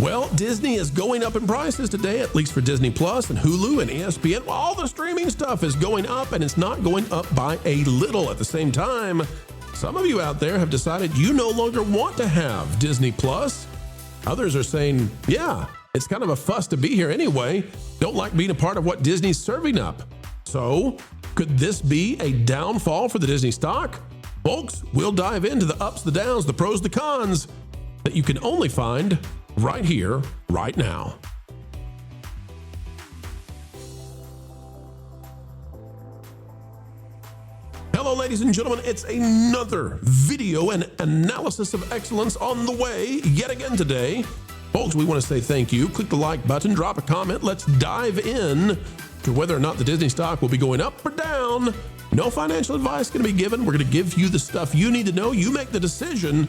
Well, Disney is going up in prices today, at least for Disney Plus and Hulu and ESPN. Well, all the streaming stuff is going up, and it's not going up by a little. At the same time, some of you out there have decided you no longer want to have Disney Plus. Others are saying, yeah, it's kind of a fuss to be here anyway. Don't like being a part of what Disney's serving up. So, could this be a downfall for the Disney stock? Folks, we'll dive into the ups, the downs, the pros, the cons that you can only find right here, right now. Hello, ladies and gentlemen. It's another video and analysis of excellence on the way yet again today. Folks, we want to say thank you. Click the like button, drop a comment. Let's dive in to whether or not the Disney stock will be going up or down. No financial advice going to be given. We're going to give you the stuff you need to know. You make the decision.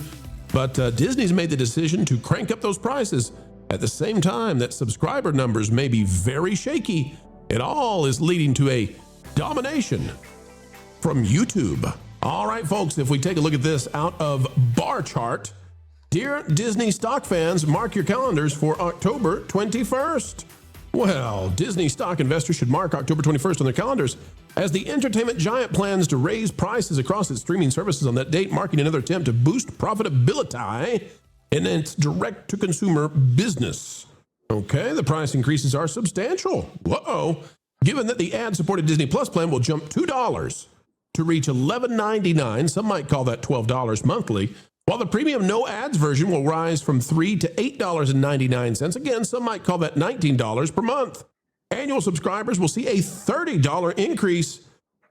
But Disney's made the decision to crank up those prices at the same time that subscriber numbers may be very shaky. It all is leading to a domination from YouTube. All right, folks, if we take a look at this out of bar chart, dear Disney stock fans, mark your calendars for October 21st. Well, Disney stock investors should mark October 21st on their calendars as the entertainment giant plans to raise prices across its streaming services on that date, marking another attempt to boost profitability in its direct-to-consumer business. Okay, the price increases are substantial. Whoa. Given that the ad-supported Disney Plus plan will jump $2 to reach $11.99, some might call that $12 monthly, while the premium no ads version will rise from $3 to $8.99. Again, some might call that $19 per month. Annual subscribers will see a $30 increase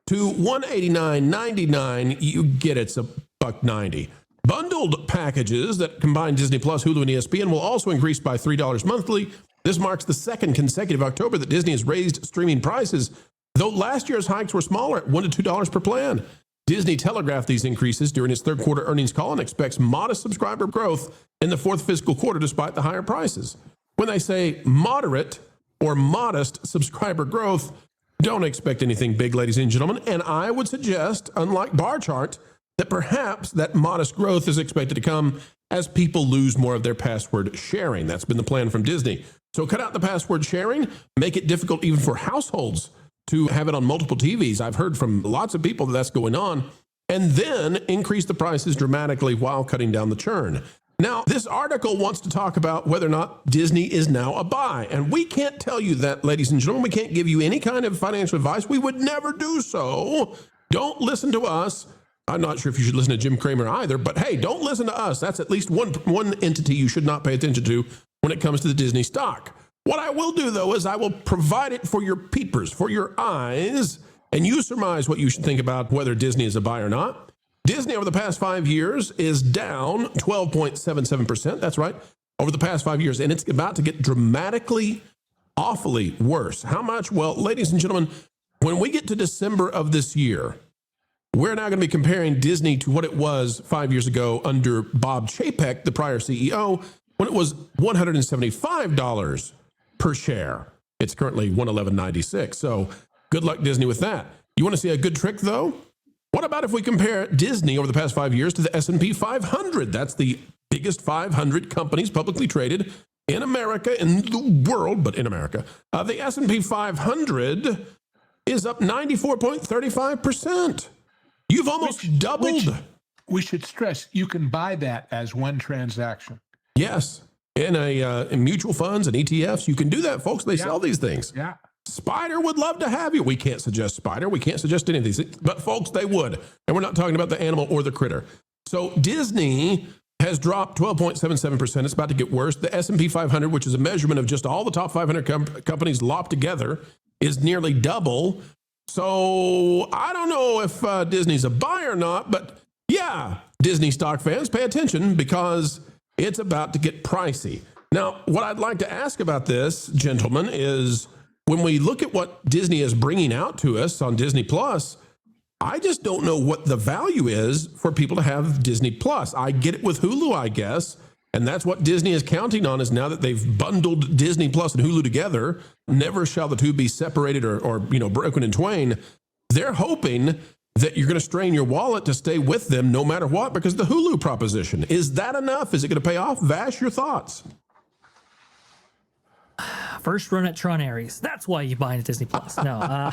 to $189.99. You get it's $1.90. Bundled packages that combine Disney Plus, Hulu, and ESPN will also increase by $3 monthly. This marks the second consecutive October that Disney has raised streaming prices, though last year's hikes were smaller at $1 to $2 per plan. Disney telegraphed these increases during its third quarter earnings call and expects modest subscriber growth in the fourth fiscal quarter despite the higher prices. When they say moderate or modest subscriber growth, don't expect anything big, ladies and gentlemen. And I would suggest, unlike bar chart, that perhaps that modest growth is expected to come as people lose more of their password sharing. That's been the plan from Disney. So cut out the password sharing, make it difficult even for households to have it on multiple TVs. I've heard from lots of people that that's going on, and then increase the prices dramatically while cutting down the churn. Now, this article wants to talk about whether or not Disney is now a buy, and we can't tell you that, ladies and gentlemen. We can't give you any kind of financial advice. We would never do so. Don't listen to us. I'm not sure if you should listen to Jim Cramer either, but hey, don't listen to us. That's at least one entity you should not pay attention to when it comes to the Disney stock. What I will do, though, is I will provide it for your peepers, for your eyes, and you surmise what you should think about whether Disney is a buy or not. Disney over the past 5 years is down 12.77%. That's right, over the past 5 years, and it's about to get dramatically, awfully worse. How much? Well, ladies and gentlemen, when we get to December of this year, we're now going to be comparing Disney to what it was 5 years ago under Bob Chapek, the prior CEO, when it was $175 per share. It's currently $111.96. So good luck, Disney, with that. You want to see a good trick, though? What about if we compare Disney over the past 5 years to the S&P 500? That's the biggest 500 companies publicly traded in America, in the world, but in America. The S&P 500 is up 94.35%. You've almost doubled. We should stress, you can buy that as one transaction. Yes. In mutual funds and ETFs, you can do that, folks. They sell these things. Yeah. Spider would love to have you. We can't suggest Spider. We can't suggest any of these things. But, folks, they would. And we're not talking about the animal or the critter. So Disney has dropped 12.77%. It's about to get worse. The S&P 500, which is a measurement of just all the top 500 companies lopped together, is nearly double. So I don't know if Disney's a buy or not. But, yeah, Disney stock fans, pay attention because it's about to get pricey. Now, what I'd like to ask about this, gentlemen, is when we look at what Disney is bringing out to us on Disney Plus, I just don't know what the value is for people to have Disney Plus. I get it with Hulu, I guess, and that's what Disney is counting on, is now that they've bundled Disney Plus and Hulu together, never shall the two be separated or broken in twain. They're hoping that you're going to strain your wallet to stay with them no matter what because of the Hulu proposition. Is that enough? Is it going to pay off? Vash, your thoughts? first run at Tron Ares. That's why you buy into Disney Plus. No.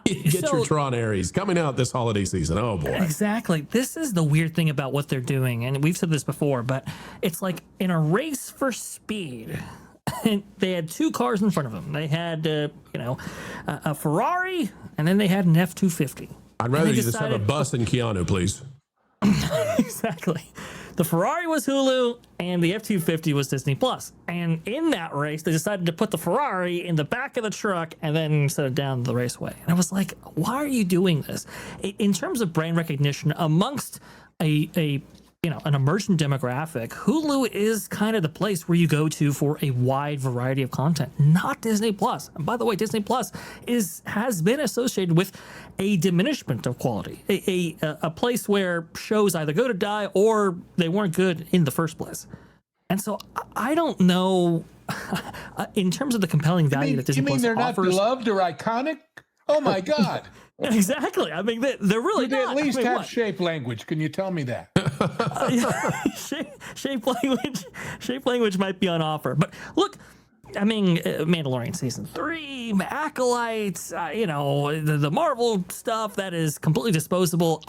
Get your Tron Ares coming out this holiday season. Oh, boy. Exactly. This is the weird thing about what they're doing. And we've said this before, but it's like in a race for speed. They had two cars in front of them. They had, a Ferrari, and then they had an F-250. I'd rather you just have a bus and Keanu, please. Exactly. The Ferrari was Hulu, and the F-250 was Disney Plus. And in that race, they decided to put the Ferrari in the back of the truck and then set it down the raceway. And I was like, why are you doing this? In terms of brand recognition, amongst an emergent demographic, Hulu is kind of the place where you go to for a wide variety of content, not Disney Plus. And by the way, Disney Plus has been associated with a diminishment of quality, a place where shows either go to die or they weren't good in the first place. And so I don't know, in terms of the compelling value that Disney Plus offers. You mean they're not beloved or iconic? Oh my God. Exactly. I mean, they're really they not. at least have shape language. Can you tell me that? Shape language might be on offer. But look, I mean, Mandalorian Season 3, Acolytes, the Marvel stuff that is completely disposable.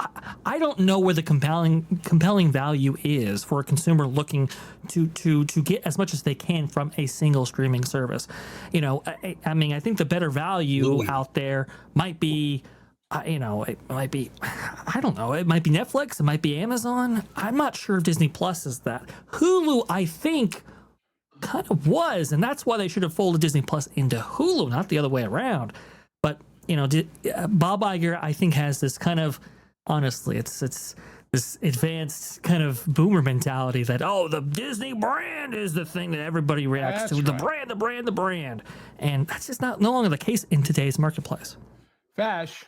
I don't know where the compelling value is for a consumer looking to get as much as they can from a single streaming service. I mean, I think the better value out there might be, it might be, I don't know, it might be Netflix, it might be Amazon. I'm not sure if Disney Plus is that. Hulu, I think, kind of was, and that's why they should have folded Disney Plus into Hulu, not the other way around. But Bob Iger, I think, has this kind of, honestly, it's this advanced kind of boomer mentality that, the Disney brand is the thing that everybody reacts to. Right. The brand, and that's just no longer the case in today's marketplace. Vash,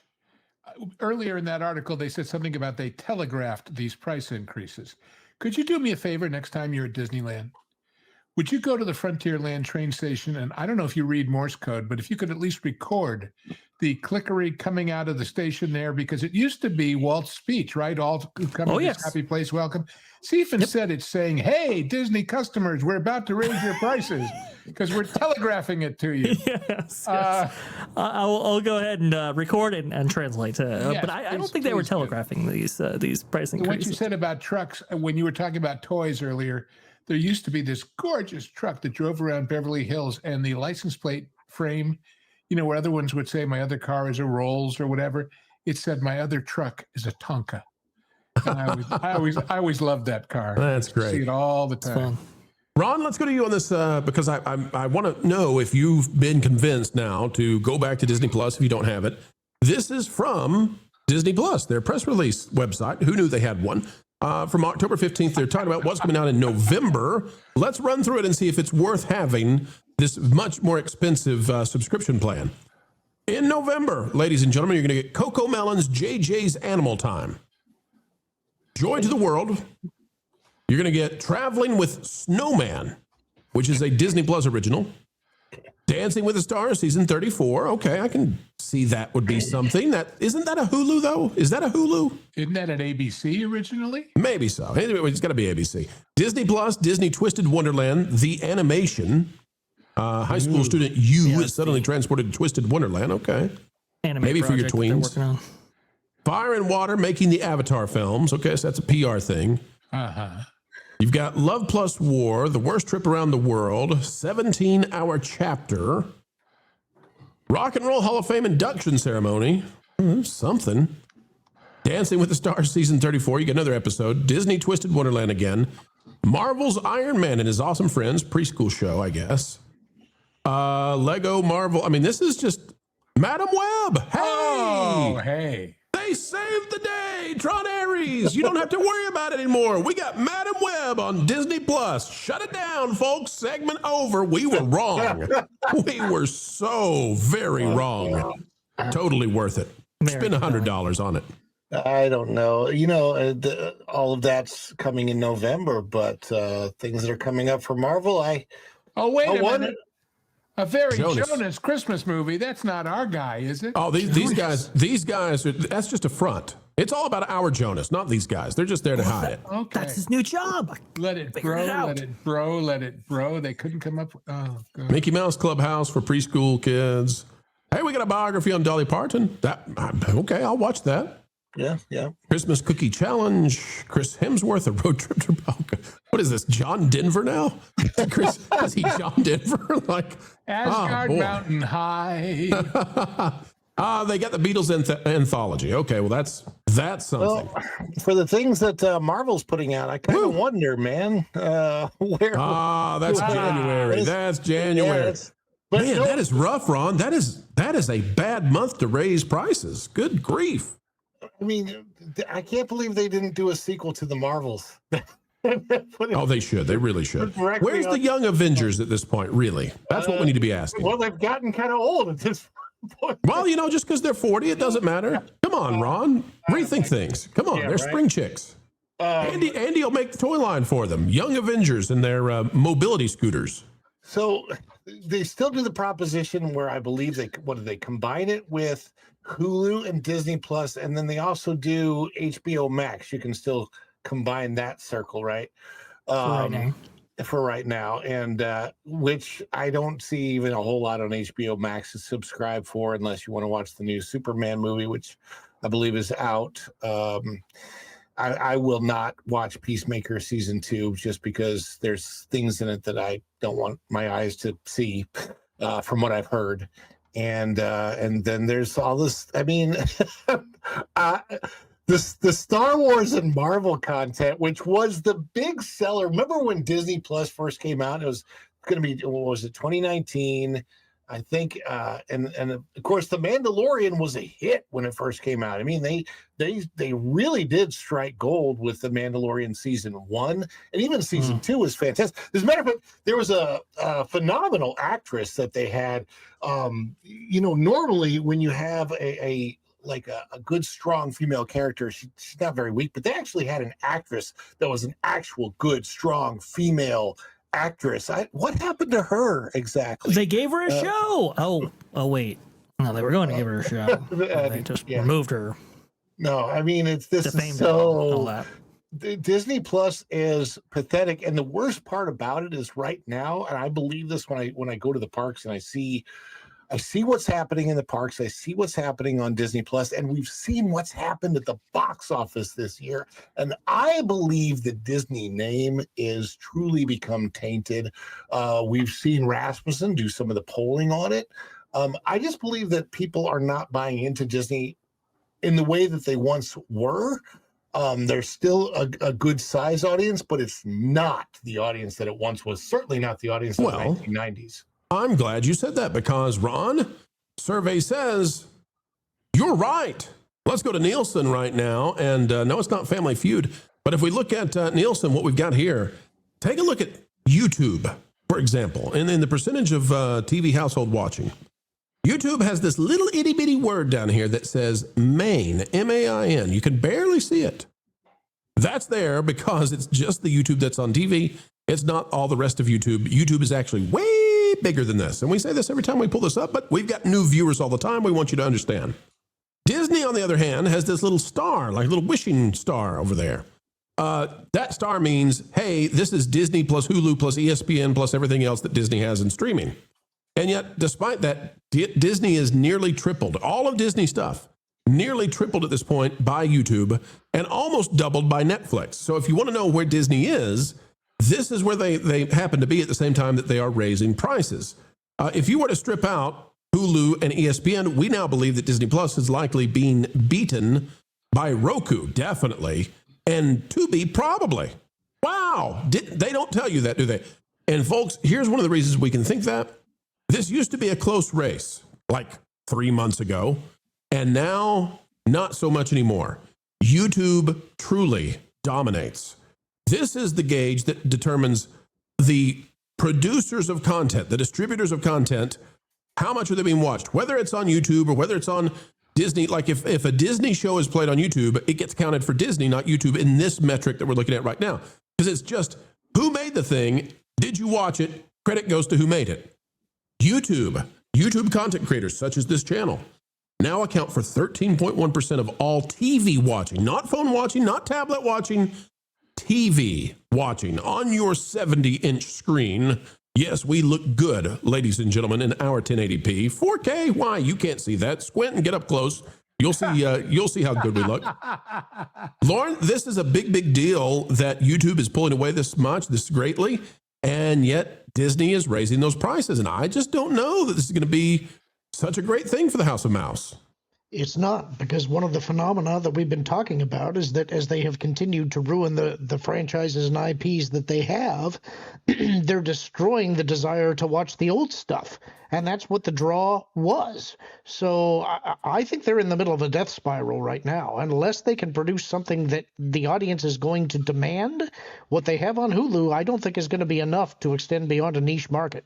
earlier in that article, they said something about they telegraphed these price increases. Could you do me a favor next time you're at Disneyland? Would you go to the Frontierland train station, and I don't know if you read Morse code, but if you could at least record the clickery coming out of the station there, because it used to be Walt's speech, right? All come to this happy place, welcome. See if instead it's saying, hey, Disney customers, we're about to raise your prices, because we're telegraphing it to you. Yes. I'll go ahead and record and translate. But I don't think they were telegraphing these price increases. What you said about trucks, when you were talking about toys earlier, there used to be this gorgeous truck that drove around Beverly Hills, and the license plate frame, where other ones would say my other car is a Rolls or whatever, it said my other truck is a Tonka. And I always loved that car. That's great. I see it all the time. Ron, let's go to you on this because I want to know if you've been convinced now to go back to Disney Plus if you don't have it. This is from Disney Plus, their press release website. Who knew they had one? From October 15th, they're talking about what's coming out in November. Let's run through it and see if it's worth having this much more expensive subscription plan. In November, ladies and gentlemen, you're going to get Coco Melon's JJ's Animal Time. Joy to the World. You're going to get Traveling with Snowman, which is a Disney Plus original. Dancing with the Stars, season 34. Okay, I can see that would be something. Isn't that a Hulu, though? Is that a Hulu? Isn't that an ABC originally? Maybe so. Anyway, it's got to be ABC. Disney Plus, Disney Twisted Wonderland, the animation. High school student is suddenly transported to Twisted Wonderland. Okay. Maybe for your tweens. Fire and Water, making the Avatar films. Okay, so that's a PR thing. Uh-huh. You've got Love Plus War, The Worst Trip Around the World, 17-Hour Chapter, Rock and Roll Hall of Fame Induction Ceremony, something, Dancing with the Stars Season 34, you get another episode, Disney Twisted Wonderland again, Marvel's Iron Man and His Awesome Friends, preschool show, I guess, Lego Marvel, this is just Madam Web. Hey! Oh, hey. They saved the day, Tron Ares. You don't have to worry about it anymore. We got Madam Web on Disney Plus. Shut it down, folks. Segment over. We were wrong. We were so very wrong. Totally worth it. Spend $100 on it. I don't know. All of that's coming in November, but things that are coming up for Marvel, wait a minute. A very Jonas Christmas movie. That's not our guy, is it? Oh, these guys are, that's just a front. It's all about our Jonas, not these guys. They're just there to hide it. Okay. That's his new job. Let it Figured grow, it out. let it grow, let it grow. They couldn't come up. Oh, God. Mickey Mouse Clubhouse for preschool kids. Hey, we got a biography on Dolly Parton. Okay, I'll watch that. Yeah. Christmas Cookie Challenge. Chris Hemsworth, a road trip to what is this? John Denver now? Chris, is he John Denver? Like Asgard Mountain High. They got the Beatles anthology. Okay, well that's something. Well, for the things that Marvel's putting out, I kind of wonder, man, where. That's January. That's January. But man, that is rough, Ron. That is a bad month to raise prices. Good grief. I mean, I can't believe they didn't do a sequel to the Marvels. Oh, they should. They really should. Where's the Young Avengers at this point, really? That's what we need to be asking. Well, they've gotten kind of old at this point. Well, just because they're 40, it doesn't matter. Come on, Ron. Rethink things. Come on. They're spring chicks. Andy will make the toy line for them. Young Avengers and their mobility scooters. So they still do the proposition where I believe they combine it with Hulu and Disney Plus, and then they also do HBO Max. You can still combine that circle, right? For right now, and which I don't see even a whole lot on HBO Max to subscribe for, unless you want to watch the new Superman movie, which I believe is out. I will not watch Peacemaker season 2 just because there's things in it that I don't want my eyes to see, from what I've heard. And then there's all this. I mean, the Star Wars and Marvel content, which was the big seller. Remember when Disney Plus first came out? It was going to be, what was it, 2019, I think. And of course, The Mandalorian was a hit when it first came out. I mean, they really did strike gold with The Mandalorian season 1, and even season 2 was fantastic. As a matter of fact, there was a phenomenal actress that they had. Normally when you have a good, strong female character, she's not very weak, but they actually had an actress that was an actual good, strong female actress. What happened to her exactly? They gave her a show. Oh, wait. No, they were going to give her a show. They just removed her. No, I mean, this is so. Disney Plus is pathetic, and the worst part about it is right now, and I believe this when I go to the parks and I see what's happening in the parks. I see what's happening on Disney Plus, and we've seen what's happened at the box office this year. And I believe the Disney name is truly become tainted. We've seen Rasmussen do some of the polling on it. I just believe that people are not buying into Disney in the way that they once were. They're still a good size audience, but it's not the audience that it once was. Certainly not the audience of the 1990s. I'm glad you said that because, Ron, survey says you're right. Let's go to Nielsen right now. And no, it's not Family Feud. But if we look at Nielsen, what we've got here, take a look at YouTube, for example, and in the percentage of TV household watching. YouTube has this little itty bitty word down here that says main, M-A-I-N. You can barely see it. That's there because it's just the YouTube that's on TV. It's not all the rest of YouTube. YouTube is actually way bigger than this. And we say this every time we pull this up, but we've got new viewers all the time. We want you to understand. Disney, on the other hand, has this little star, like a little wishing star over there. That star means, hey, this is Disney plus Hulu plus ESPN plus everything else that Disney has in streaming. And yet, despite that, Disney is nearly tripled. All of Disney stuff, nearly tripled at this point by YouTube and almost doubled by Netflix. So if you want to know where Disney is, this is where they happen to be at the same time that they are raising prices. If you were to strip out Hulu and ESPN, we now believe that Disney Plus is likely being beaten by Roku, definitely, and Tubi, probably. Wow. They don't tell you that, do they? And folks, here's one of the reasons we can think that. This used to be a close race like 3 months ago, and now not so much anymore. YouTube truly dominates. This is the gauge that determines the producers of content, the distributors of content, how much are they being watched, whether it's on YouTube or whether it's on Disney. Like if a Disney show is played on YouTube, it gets counted for Disney, not YouTube, in this metric that we're looking at right now. Because it's just who made the thing, did you watch it, credit goes to who made it. YouTube content creators such as this channel, now account for 13.1% of all TV watching, not phone watching, not tablet watching, TV watching on your 70-inch screen. Yes, we look good, ladies and gentlemen, in our 1080p. 4K, why? You can't see that. Squint and get up close. You'll see how good we look. Lauren, this is a big, big deal that YouTube is pulling away this greatly, and yet Disney is raising those prices. And I just don't know that this is going to be such a great thing for the House of Mouse. It's not, because one of the phenomena that we've been talking about is that as they have continued to ruin the franchises and IPs that they have, they're destroying the desire to watch the old stuff. And that's what the draw was. So I think they're in the middle of a death spiral right now. Unless they can produce something that the audience is going to demand, what they have on Hulu, I don't think is going to be enough to extend beyond a niche market.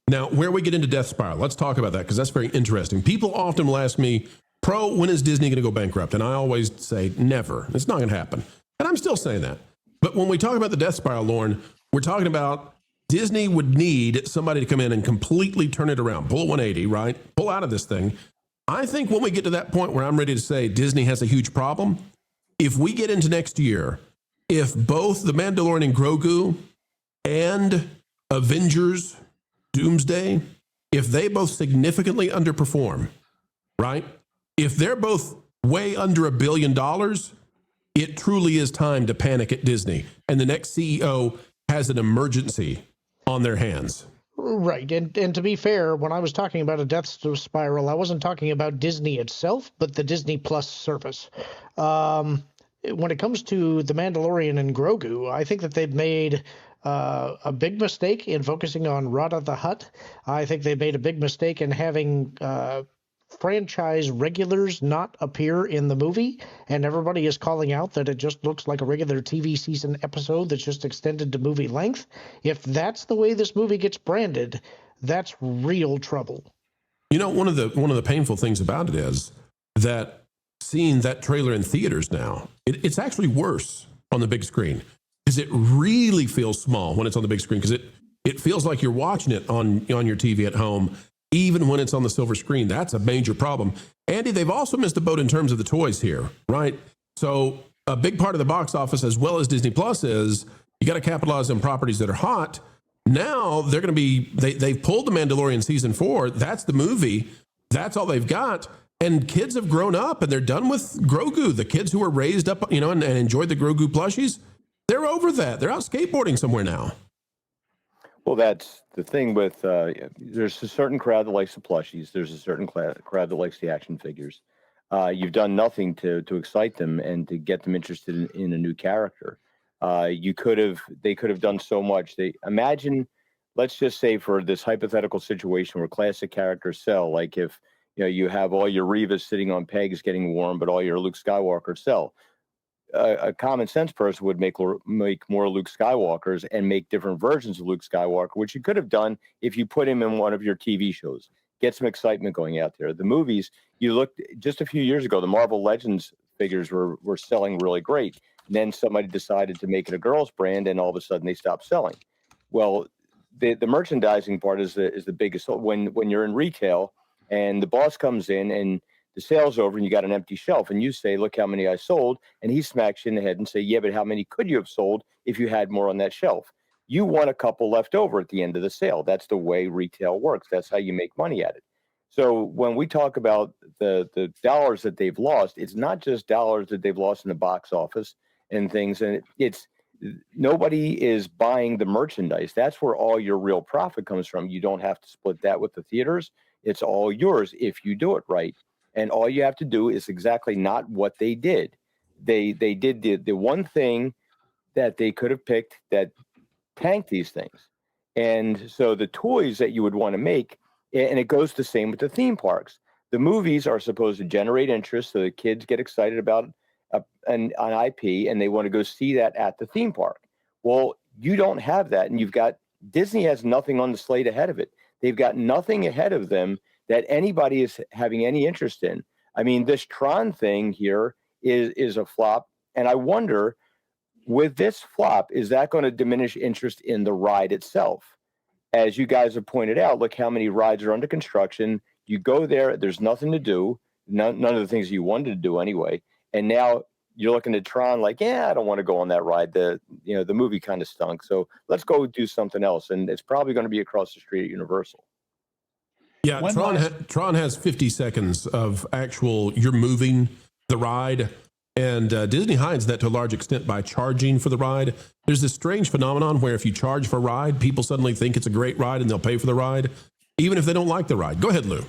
Now, where we get into death spiral, let's talk about that, because that's very interesting. People often will ask me, Pro, when is Disney going to go bankrupt? And I always say, never. It's not going to happen. And I'm still saying that. But when we talk about the death spiral, Lauren, we're talking about Disney would need somebody to come in and completely turn it around, pull a 180, right? Pull out of this thing. I think when we get to that point where I'm ready to say Disney has a huge problem, if we get into next year, if both The Mandalorian and Grogu and Avengers Doomsday, if they both significantly underperform, right? If they're both way under $1 billion, it truly is time to panic at Disney. And the next CEO has an emergency on their hands. Right. And to be fair, when I was talking about a death spiral, I wasn't talking about Disney itself, but the Disney Plus service. When it comes to The Mandalorian and Grogu, I think that they've made a big mistake in focusing on Rada the Hutt. I think they made a big mistake in having franchise regulars not appear in the movie, and everybody is calling out that it just looks like a regular TV season episode that's just extended to movie length. If that's the way this movie gets branded, that's real trouble. You know, one of the painful things about it is that seeing that trailer in theaters now, it's actually worse on the big screen, because it really feels small when it's on the big screen, because it feels like you're watching it on your TV at home, even when it's on the silver screen. That's a major problem. Andy, they've also missed the boat in terms of the toys here, right? So a big part of the box office, as well as Disney Plus, is you got to capitalize on properties that are hot. Now they're going to be, they've pulled The Mandalorian season 4. That's the movie. That's all they've got. And kids have grown up and they're done with Grogu. The kids who were raised up, and enjoyed the Grogu plushies, they're over that. They're out skateboarding somewhere now. Well, that's the thing with, there's a certain crowd that likes the plushies. There's a certain crowd that likes the action figures. You've done nothing to excite them and to get them interested in a new character. They could have done so much. Imagine, let's just say for this hypothetical situation where classic characters sell, like if, you have all your Revas sitting on pegs getting warm, but all your Luke Skywalkers sell. A common sense person would make more Luke Skywalkers and make different versions of Luke Skywalker, which you could have done if you put him in one of your TV shows. Get some excitement going out there. The movies, you looked just a few years ago, the Marvel Legends figures were selling really great. And then somebody decided to make it a girls brand, and all of a sudden they stopped selling. Well, the merchandising part is the biggest. When you're in retail and the boss comes in and the sale's over and you got an empty shelf and you say, look how many I sold. And he smacks you in the head and say, yeah, but how many could you have sold if you had more on that shelf? You want a couple left over at the end of the sale. That's the way retail works. That's how you make money at it. So when we talk about the dollars that they've lost, it's not just dollars that they've lost in the box office and things. And it's nobody is buying the merchandise. That's where all your real profit comes from. You don't have to split that with the theaters. It's all yours if you do it right. And all you have to do is exactly not what they did. They did the one thing that they could have picked that tanked these things. And so the toys that you would want to make, and it goes the same with the theme parks. The movies are supposed to generate interest so the kids get excited about an IP and they want to go see that at the theme park. Well, you don't have that. And Disney has nothing on the slate ahead of it. They've got nothing ahead of them that anybody is having any interest in. I mean, this Tron thing here is a flop. And I wonder, with this flop, is that going to diminish interest in the ride itself? As you guys have pointed out, look how many rides are under construction. You go there, there's nothing to do. none of the things you wanted to do anyway. And now you're looking at Tron like, yeah, I don't want to go on that ride. The movie kind of stunk. So let's go do something else. And it's probably going to be across the street at Universal. Yeah, Tron has 50 seconds of actual, you're moving the ride. And Disney hides that to a large extent by charging for the ride. There's this strange phenomenon where if you charge for a ride, people suddenly think it's a great ride and they'll pay for the ride, even if they don't like the ride. Go ahead, Lou.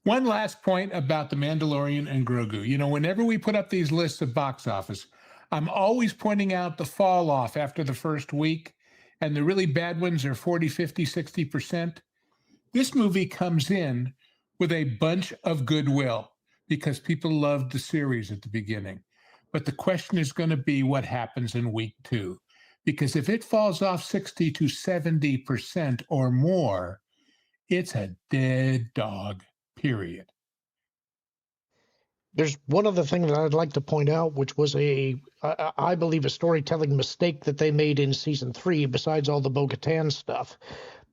One last point about The Mandalorian and Grogu. You know, whenever we put up these lists of box office, I'm always pointing out the fall off after the first week, and the really bad ones are 40, 50, 60%. This movie comes in with a bunch of goodwill because people loved the series at the beginning. But the question is going to be what happens in week 2. Because if it falls off 60 to 70% or more, it's a dead dog, period. There's one other thing that I'd like to point out, which was I believe, a storytelling mistake that they made in season 3, besides all the Bo-Katan stuff.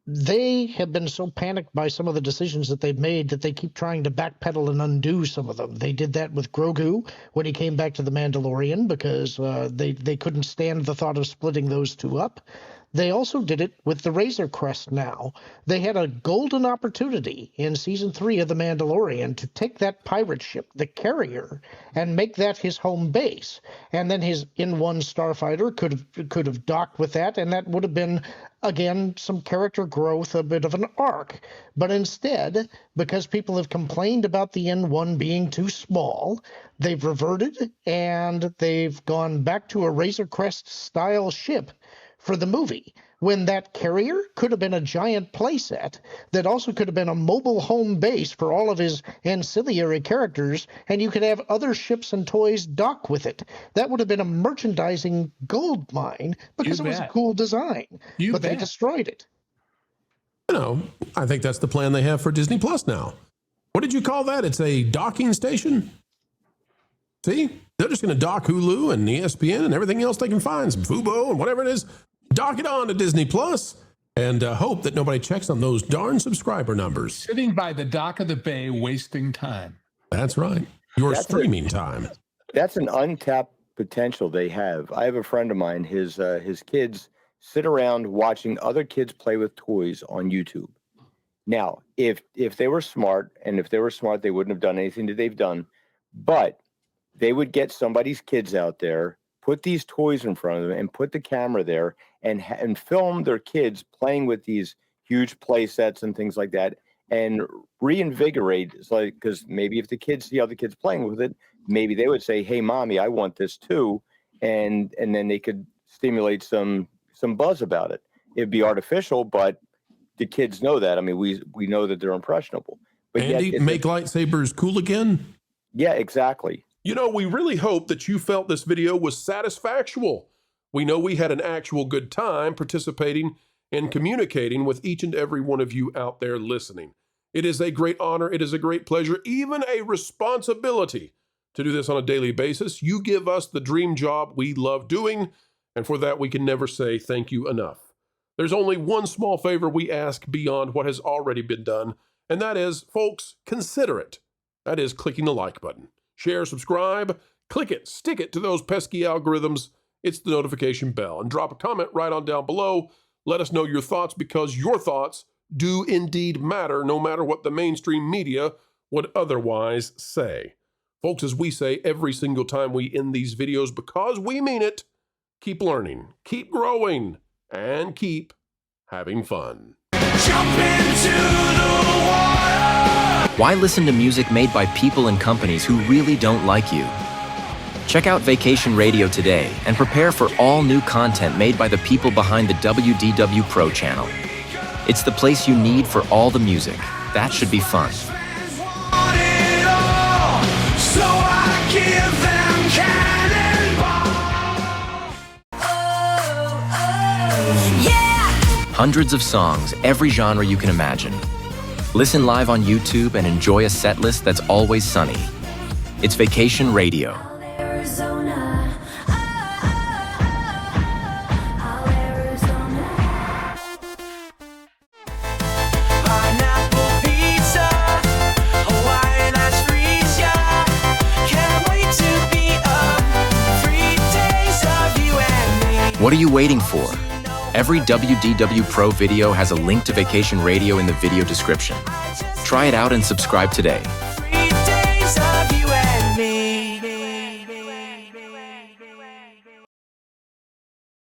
They have been so panicked by some of the decisions that they've made that they keep trying to backpedal and undo some of them. They did that with Grogu when he came back to The Mandalorian because they couldn't stand the thought of splitting those two up. They also did it with the Razor Crest now. They had a golden opportunity in season 3 of The Mandalorian to take that pirate ship, the Carrier, and make that his home base. And then his N1 starfighter could have docked with that, and that would have been, again, some character growth, a bit of an arc. But instead, because people have complained about the N1 being too small, they've reverted and they've gone back to a Razor Crest style ship for the movie, when that Carrier could have been a giant playset that also could have been a mobile home base for all of his ancillary characters, and you could have other ships and toys dock with it. That would have been a merchandising gold mine because it was a cool design. But they destroyed it. You know, I think that's the plan they have for Disney Plus now. What did you call that? It's a docking station? See? They're just going to dock Hulu and ESPN and everything else they can find, some Fubo and whatever it is. Dock it on to Disney Plus and hope that nobody checks on those darn subscriber numbers. Sitting by the dock of the bay, wasting time. That's right. Your streaming time. That's an untapped potential they have. I have a friend of mine, his kids sit around watching other kids play with toys on YouTube. Now, if they were smart, they wouldn't have done anything that they've done, but they would get somebody's kids out there, put these toys in front of them, and put the camera there and film their kids playing with these huge play sets and things like that, and reinvigorate. It's like, because maybe if the kids see other kids playing with it, maybe they would say, "Hey, mommy, I want this too," and then they could stimulate some buzz about it. It'd be artificial, but the kids know that. I mean, we know that they're impressionable. But Andy, make lightsabers cool again? Yeah, exactly. You know, we really hope that you felt this video was satisfactual. We know we had an actual good time participating and communicating with each and every one of you out there listening. It is a great honor. It is a great pleasure, even a responsibility to do this on a daily basis. You give us the dream job we love doing, and for that we can never say thank you enough. There's only one small favor we ask beyond what has already been done, and that is, folks, consider it. That is clicking the like button. Share, subscribe, click it, stick it to those pesky algorithms. It's the notification bell. And drop a comment right on down below. Let us know your thoughts, because your thoughts do indeed matter, no matter what the mainstream media would otherwise say. Folks, as we say every single time we end these videos, because we mean it, keep learning, keep growing, and keep having fun. Jump into the water! Why listen to music made by people and companies who really don't like you? Check out Vacation Radio today and prepare for all new content made by the people behind the WDW Pro channel. It's the place you need for all the music. That should be fun. Hundreds of songs, every genre you can imagine. Listen live on YouTube and enjoy a set list that's always sunny. It's Vacation Radio. Pineapple pizza, Hawaiian ice freeze, yeah. What are you waiting for? Every WDW Pro video has a link to Vacation Radio in the video description. Try it out and subscribe today.